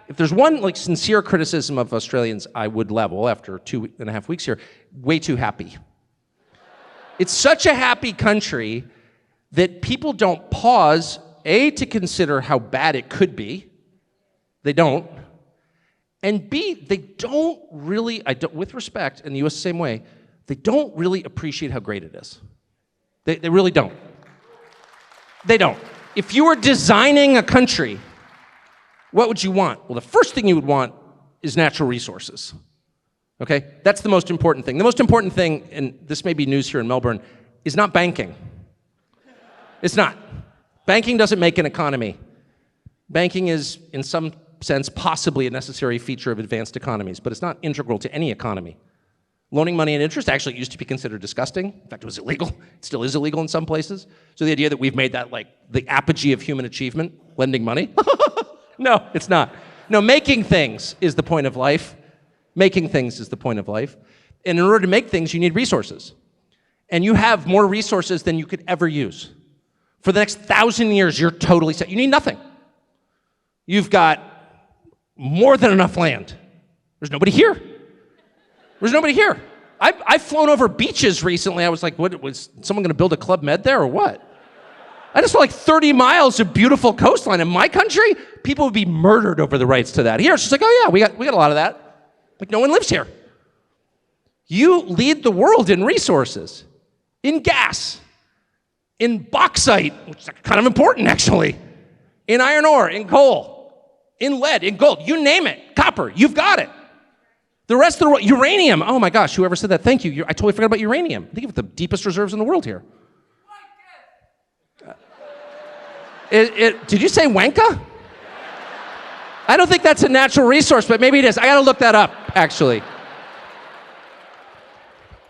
if there's one like sincere criticism of Australians I would level after 2.5 weeks here, way too happy. It's such a happy country that people don't pause, A, to consider how bad it could be. They don't. And B, they don't really, with respect, in the US the same way, they don't really appreciate how great it is. They really don't. They don't. If you were designing a country, what would you want? Well, the first thing you would want is natural resources. Okay? That's the most important thing. The most important thing, and this may be news here in Melbourne, is not banking. It's not. Banking doesn't make an economy. Banking is, in some sense, possibly a necessary feature of advanced economies, but it's not integral to any economy. Loaning money at interest actually used to be considered disgusting. In fact, it was illegal. It still is illegal in some places. So the idea that we've made that like the apogee of human achievement, lending money, no, it's not. No, making things is the point of life. Making things is the point of life. And in order to make things, you need resources. And you have more resources than you could ever use. For the next 1,000 years, you're totally set. You need nothing. You've got more than enough land. There's nobody here. There's nobody here. I've flown over beaches recently. I was like, what, was someone going to build a Club Med there or what? I just saw like 30 miles of beautiful coastline. In my country, people would be murdered over the rights to that. Here, it's just like, oh yeah, we got a lot of that. Like no one lives here. You lead the world in resources, in gas, in bauxite, which is kind of important actually, in iron ore, in coal, in lead, in gold, you name it, copper, you've got it. The rest of the world, uranium, oh my gosh, whoever said that, thank you. I totally forgot about uranium. I think of the deepest reserves in the world here. Did you say wanka? I don't think that's a natural resource, but maybe it is. I gotta look that up, actually.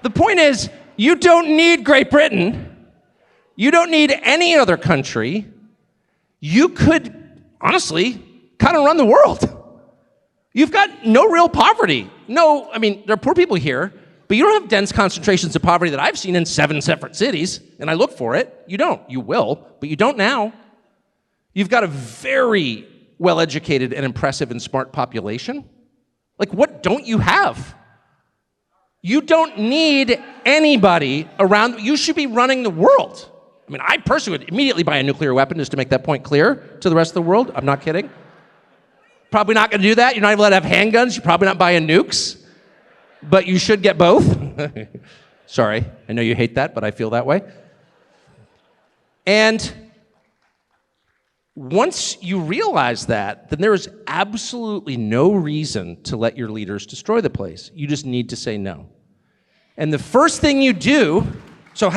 The point is, you don't need Great Britain. You don't need any other country. You could, honestly, kind of run the world. You've got no real poverty. No, I mean, there are poor people here, but you don't have dense concentrations of poverty that I've seen in 7 separate cities, and I look for it. You don't. You will, but you don't now. You've got a very well-educated and impressive and smart population. Like, what don't you have? You don't need anybody around. You should be running the world. I mean, I personally would immediately buy a nuclear weapon just to make that point clear to the rest of the world. I'm not kidding. Probably not going to do that. You're not even allowed to have handguns. You're probably not buying nukes. But you should get both. Sorry, I know you hate that, but I feel that way. And once you realize that, then there is absolutely no reason to let your leaders destroy the place. You just need to say no. And the first thing you do, so how